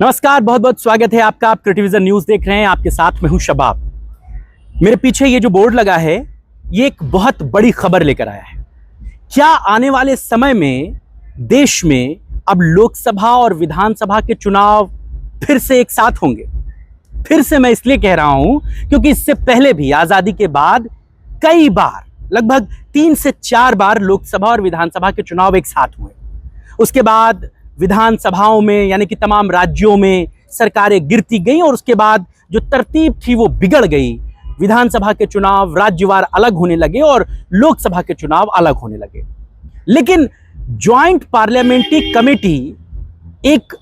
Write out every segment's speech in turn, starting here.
नमस्कार, बहुत बहुत स्वागत है आपका। आप क्रिटिविजन न्यूज देख रहे हैं, आपके साथ मैं हूं शबाब। मेरे पीछे ये जो बोर्ड लगा है, ये एक बहुत बड़ी खबर लेकर आया है। क्या आने वाले समय में देश में अब लोकसभा और विधानसभा के चुनाव फिर से एक साथ होंगे? फिर से मैं इसलिए कह रहा हूं क्योंकि इससे पहले भी आजादी के बाद कई बार, लगभग 3 से 4 बार लोकसभा और विधानसभा के चुनाव एक साथ हुए। उसके बाद विधानसभाओं में यानी कि तमाम राज्यों में सरकारें गिरती गईं और उसके बाद जो तरतीब थी वो बिगड़ गई। विधानसभा के चुनाव राज्यवार अलग होने लगे और लोकसभा के चुनाव अलग होने लगे। लेकिन ज्वाइंट पार्लियामेंट्री कमेटी एक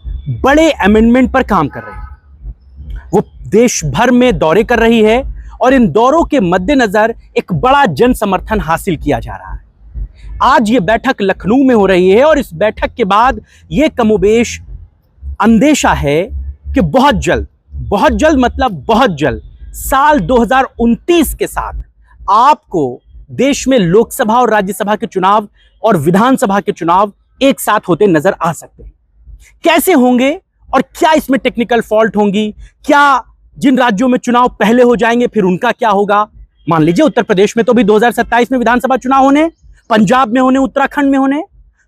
बड़े अमेंडमेंट पर काम कर रही है। वो देश भर में दौरे कर रही है और इन दौरों के मद्देनजर एक बड़ा जन समर्थन हासिल किया जा रहा है। आज ये बैठक लखनऊ में हो रही है और इस बैठक के बाद ये कमोबेश अंदेशा है कि बहुत जल्द मतलब बहुत जल्द साल 2029 के साथ आपको देश में लोकसभा और राज्यसभा के चुनाव और विधानसभा के चुनाव एक साथ होते नजर आ सकते हैं। कैसे होंगे और क्या इसमें टेक्निकल फॉल्ट होंगी? क्या जिन राज्यों में चुनाव पहले हो जाएंगे फिर उनका क्या होगा? मान लीजिए उत्तर प्रदेश में तो भी 2027 में विधानसभा चुनाव होने, पंजाब में होने, उत्तराखंड में होने।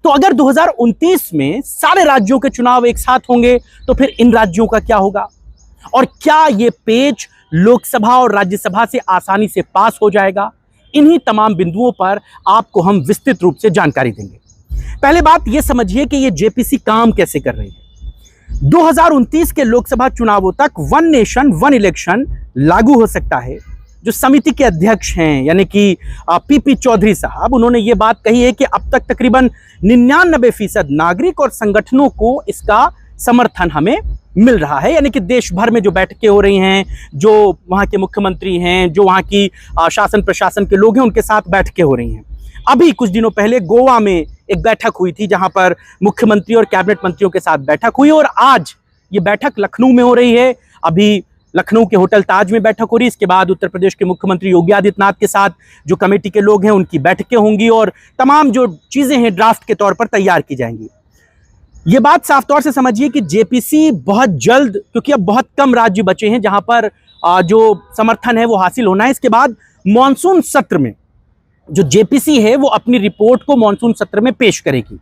तो अगर 2029 में सारे राज्यों के चुनाव एक साथ होंगे तो फिर इन राज्यों का क्या होगा? और क्या ये पेच लोकसभा और राज्यसभा से आसानी से पास हो जाएगा? इन्हीं तमाम बिंदुओं पर आपको हम विस्तृत रूप से जानकारी देंगे। पहले बात यह समझिए कि ये जेपीसी काम कैसे कर रही है। 2029 के लोकसभा चुनावों तक वन नेशन वन इलेक्शन लागू हो सकता है। जो समिति के अध्यक्ष हैं यानी कि पीपी चौधरी साहब, उन्होंने ये बात कही है कि अब तक तकरीबन 99% नागरिक और संगठनों को इसका समर्थन हमें मिल रहा है। यानी कि देश भर में जो बैठकें हो रही हैं, जो वहाँ के मुख्यमंत्री हैं, जो वहाँ की शासन प्रशासन के लोग हैं, उनके साथ बैठकें हो रही हैं। अभी कुछ दिनों पहले गोवा में एक बैठक हुई थी जहां पर मुख्यमंत्री और कैबिनेट मंत्रियों के साथ बैठक हुई और आज ये बैठक लखनऊ में हो रही है। अभी लखनऊ के होटल ताज में बैठक हो रही है। इसके बाद उत्तर प्रदेश के मुख्यमंत्री योगी आदित्यनाथ के साथ जो कमेटी के लोग हैं उनकी बैठकें होंगी और तमाम जो चीजें हैं ड्राफ्ट के तौर पर तैयार की जाएंगी। ये बात साफ तौर से समझिए कि जेपीसी बहुत जल्द, क्योंकि अब बहुत कम राज्य बचे हैं जहां पर जो समर्थन है वो हासिल होना है। इसके बाद मॉनसून सत्र में जो जेपीसी है वो अपनी रिपोर्ट को मॉनसून सत्र में पेश करेगी।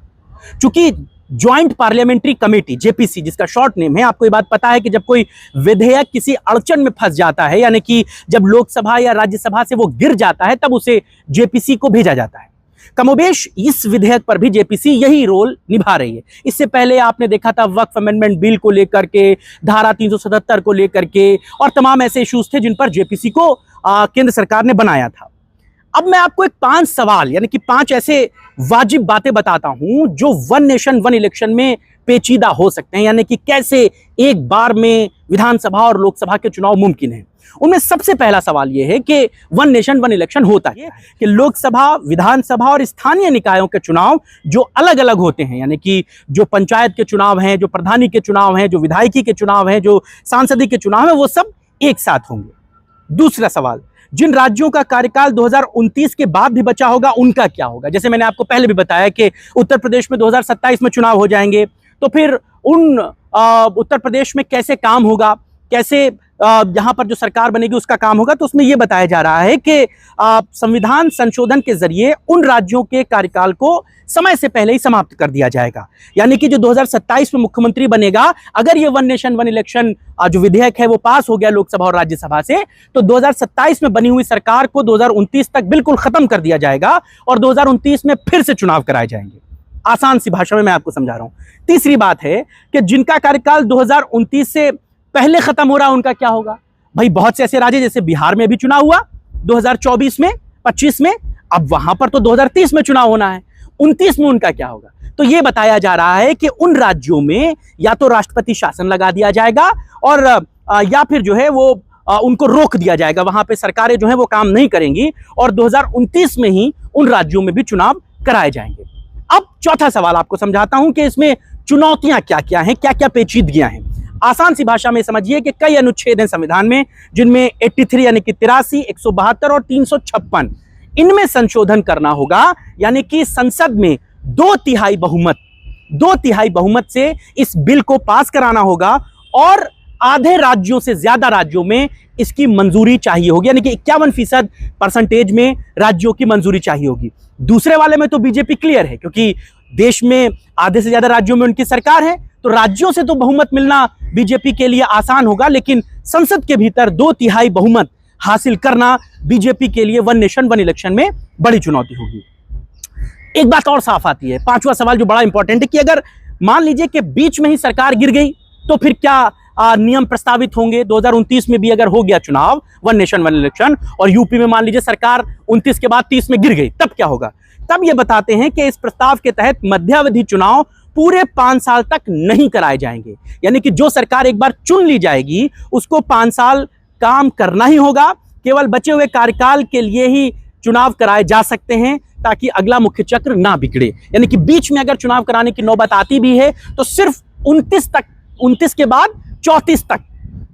चूंकि ज्वाइंट पार्लियामेंट्री कमेटी जेपीसी, जिसका शॉर्ट नेम है, आपको ये बात पता है कि जब कोई विधेयक किसी अड़चन में फंस जाता है, यानी कि जब लोकसभा या राज्यसभा से वो गिर जाता है, तब उसे जेपीसी को भेजा जाता है। कमोबेश इस विधेयक पर भी जेपीसी यही रोल निभा रही है। इससे पहले आपने देखा था वक्फ अमेंडमेंट बिल को लेकर के, धारा 377 को लेकर के और तमाम ऐसे इश्यूज थे जिन पर जेपीसी को केंद्र सरकार ने बनाया था। अब मैं आपको एक 5 सवाल यानी कि 5 ऐसे वाजिब बातें बताता हूं जो वन नेशन वन इलेक्शन में पेचीदा हो सकते हैं, यानी कि कैसे एक बार में विधानसभा और लोकसभा के चुनाव मुमकिन है। उनमें सबसे पहला सवाल यह है कि वन नेशन वन इलेक्शन होता है कि लोकसभा, विधानसभा और स्थानीय निकायों के चुनाव जो अलग अलग होते हैं, यानी कि जो पंचायत के चुनाव हैं, जो प्रधानी के चुनाव हैं, जो विधायकी के चुनाव हैं, जो सांसदीय के चुनाव हैं, वो सब एक साथ होंगे। दूसरा सवाल, जिन राज्यों का कार्यकाल 2029 के बाद भी बचा होगा उनका क्या होगा? जैसे मैंने आपको पहले भी बताया कि उत्तर प्रदेश में 2027 में चुनाव हो जाएंगे, तो फिर उन उत्तर प्रदेश में कैसे काम होगा, कैसे यहाँ पर जो सरकार बनेगी उसका काम होगा। तो उसमें यह बताया जा रहा है कि संविधान संशोधन के जरिए उन राज्यों के कार्यकाल को समय से पहले ही समाप्त कर दिया जाएगा। यानी कि जो 2027 में मुख्यमंत्री बनेगा, अगर ये वन नेशन वन इलेक्शन जो विधेयक है वो पास हो गया लोकसभा और राज्यसभा से, तो 2027 में बनी हुई सरकार को 2029 तक बिल्कुल खत्म कर दिया जाएगा और 2029 में फिर से चुनाव कराए जाएंगे। आसान सी भाषा में मैं आपको समझा रहा हूं। तीसरी बात है कि जिनका कार्यकाल 2029 से पहले खत्म हो रहा है उनका क्या होगा? भाई बहुत से ऐसे राज्य, जैसे बिहार में भी चुनाव हुआ 2024 में, 25 में, अब वहां पर तो 2030 में चुनाव होना है, 29 में उनका क्या होगा? तो यह बताया जा रहा है कि उन राज्यों में या तो राष्ट्रपति शासन लगा दिया जाएगा और या फिर जो है वो उनको रोक दिया जाएगा, वहां पे सरकारें जो है वो काम नहीं करेंगी और 2029 में ही उन राज्यों में भी चुनाव कराए जाएंगे। अब चौथा सवाल आपको समझाता हूं कि इसमें चुनौतियां क्या क्या हैं, क्या क्या पेचीदगियां हैं। आसान सी भाषा में समझिए कि कई अनुच्छेद हैं संविधान में, जिनमें 83 यानी कि 83, 172 और 356, इनमें संशोधन करना होगा। यानी कि संसद में 2 तिहाई बहुमत से इस बिल को पास कराना होगा और आधे राज्यों से ज्यादा राज्यों में इसकी मंजूरी चाहिए होगी, यानी कि 51% में राज्यों की मंजूरी चाहिए होगी। दूसरे वाले में तो बीजेपी क्लियर है, क्योंकि देश में आधे से ज्यादा राज्यों में उनकी सरकार है, तो राज्यों से तो बहुमत मिलना बीजेपी के लिए आसान होगा, लेकिन संसद के भीतर 2/3 बहुमत हासिल करना बीजेपी के लिए वन नेशन वन इलेक्शन में बड़ी चुनौती होगी। एक बात और साफ आती है, पांचवा सवाल जो बड़ा इंपॉर्टेंट है कि अगर मान लीजिए कि बीच में ही सरकार गिर गई तो फिर क्या नियम प्रस्तावित होंगे? 2029 में भी अगर हो गया चुनाव वन नेशन वन इलेक्शन और यूपी में मान लीजिए सरकार 29 के बाद 30 में गिर गई, तब क्या होगा? तब ये बताते हैं कि इस प्रस्ताव के तहत मध्यावधि चुनाव पूरे 5 साल तक नहीं कराए जाएंगे, यानी कि जो सरकार एक बार चुन ली जाएगी उसको 5 साल काम करना ही होगा, केवल बचे हुए कार्यकाल के लिए ही चुनाव कराए जा सकते हैं ताकि अगला मुख्य चक्र ना बिगड़े। यानी कि बीच में अगर चुनाव कराने की नौबत आती भी है तो सिर्फ 29 के बाद 34 तक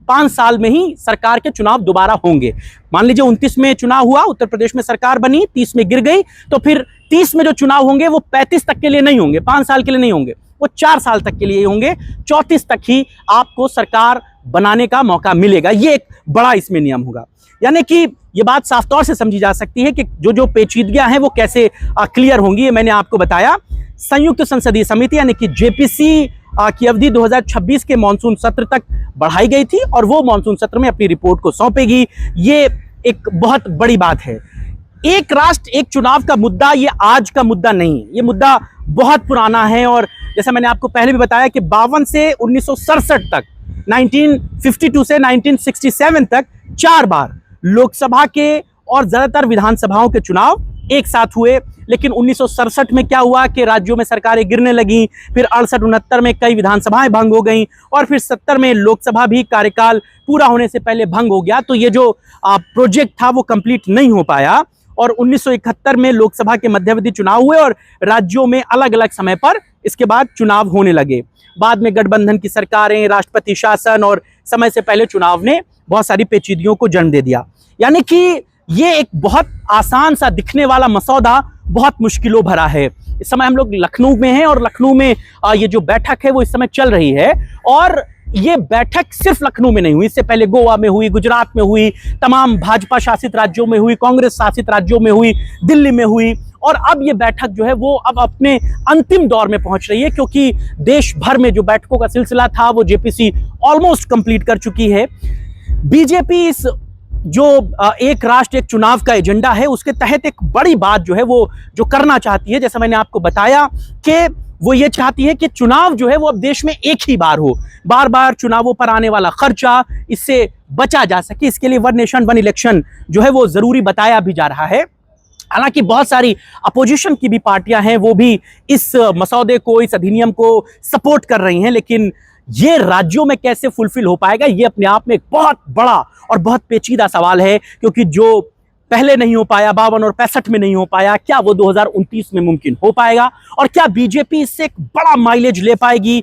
5 साल में ही सरकार के चुनाव दोबारा होंगे। मान लीजिए 29 में चुनाव हुआ, उत्तर प्रदेश में सरकार बनी, 30 में गिर गई, तो फिर 30 में जो चुनाव होंगे वो 35 तक के लिए नहीं होंगे, 5 साल के लिए नहीं होंगे, वो 4 साल तक के लिए होंगे। 34 तक ही आपको सरकार बनाने का मौका मिलेगा। ये एक बड़ा इसमें नियम होगा। यानी कि ये बात साफ तौर से समझी जा सकती है कि जो जो पेचीदगियां हैं वो कैसे क्लियर होंगी, ये मैंने आपको बताया। संयुक्त संसदीय समिति यानी कि जेपीसी की अवधि 2026 के मॉनसून सत्र तक बढ़ाई गई थी और वो मॉनसून सत्र में अपनी रिपोर्ट को सौंपेगी। ये एक बहुत बड़ी बात है। एक राष्ट्र एक चुनाव का मुद्दा ये आज का मुद्दा नहीं है, ये मुद्दा बहुत पुराना है। और जैसा मैंने आपको पहले भी बताया कि 52 से 1967 तक, 1952 से 1967 तक 4 बार लोकसभा के और ज्यादातर विधानसभाओं के चुनाव एक साथ हुए। लेकिन 1967 में क्या हुआ कि राज्यों में सरकारें गिरने लगी, फिर 68-69 में कई विधानसभाएं भंग हो गईं और फिर 70 में लोकसभा भी कार्यकाल पूरा होने से पहले भंग हो गया। तो ये जो प्रोजेक्ट था वो कंप्लीट नहीं हो पाया और 1971 में लोकसभा के मध्यावधि चुनाव हुए और राज्यों में अलग अलग समय पर इसके बाद चुनाव होने लगे। बाद में गठबंधन की सरकारें, राष्ट्रपति शासन और समय से पहले चुनाव ने बहुत सारी पेचीदगियों को जन्म दे दिया। यानी कि ये एक बहुत आसान सा दिखने वाला मसौदा बहुत मुश्किलों भरा है। इस समय हम लोग लखनऊ में हैं और लखनऊ में ये जो बैठक है वो इस समय चल रही है और ये बैठक सिर्फ लखनऊ में नहीं हुई, इससे पहले गोवा में हुई, गुजरात में हुई, तमाम भाजपा शासित राज्यों में हुई, कांग्रेस शासित राज्यों में हुई, दिल्ली में हुई और अब ये बैठक जो है वो अब अपने अंतिम दौर में पहुंच रही है, क्योंकि देश भर में जो बैठकों का सिलसिला था वो जेपीसी ऑलमोस्ट कंप्लीट कर चुकी है। बीजेपी इस जो एक राष्ट्र एक चुनाव का एजेंडा है उसके तहत एक बड़ी बात जो है वो जो करना चाहती है, जैसा मैंने आपको बताया कि वो ये चाहती है कि चुनाव जो है वो अब देश में एक ही बार हो, बार बार चुनावों पर आने वाला खर्चा इससे बचा जा सके। इसके लिए वन नेशन वन इलेक्शन जो है वो जरूरी बताया भी जा रहा है। हालांकि बहुत सारी अपोजिशन की भी पार्टियां हैं, वो भी इस मसौदे को, इस अधिनियम को सपोर्ट कर रही हैं, लेकिन ये राज्यों में कैसे फुलफिल हो पाएगा ये अपने आप में एक बहुत बड़ा और बहुत पेचीदा सवाल है, क्योंकि जो पहले नहीं हो पाया 52 और 65 में नहीं हो पाया, क्या वो 2029 में मुमकिन हो पाएगा और क्या बीजेपी इससे एक बड़ा माइलेज ले पाएगी?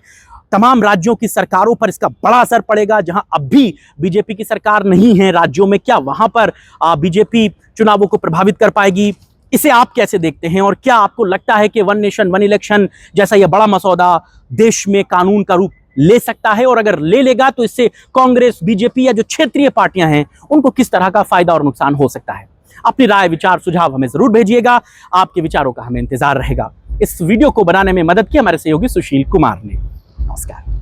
तमाम राज्यों की सरकारों पर इसका बड़ा असर पड़ेगा। जहां अब भी बीजेपी की सरकार नहीं है राज्यों में, क्या वहां पर बीजेपी चुनावों को प्रभावित कर पाएगी? इसे आप कैसे देखते हैं और क्या आपको लगता है कि वन नेशन वन इलेक्शन जैसा यह बड़ा मसौदा देश में कानून का रूप ले सकता है, और अगर ले लेगा तो इससे कांग्रेस, बीजेपी या जो क्षेत्रीय पार्टियां हैं उनको किस तरह का फायदा और नुकसान हो सकता है? अपनी राय, विचार, सुझाव हमें जरूर भेजिएगा। आपके विचारों का हमें इंतजार रहेगा। इस वीडियो को बनाने में मदद की हमारे सहयोगी सुशील कुमार ने। नमस्कार।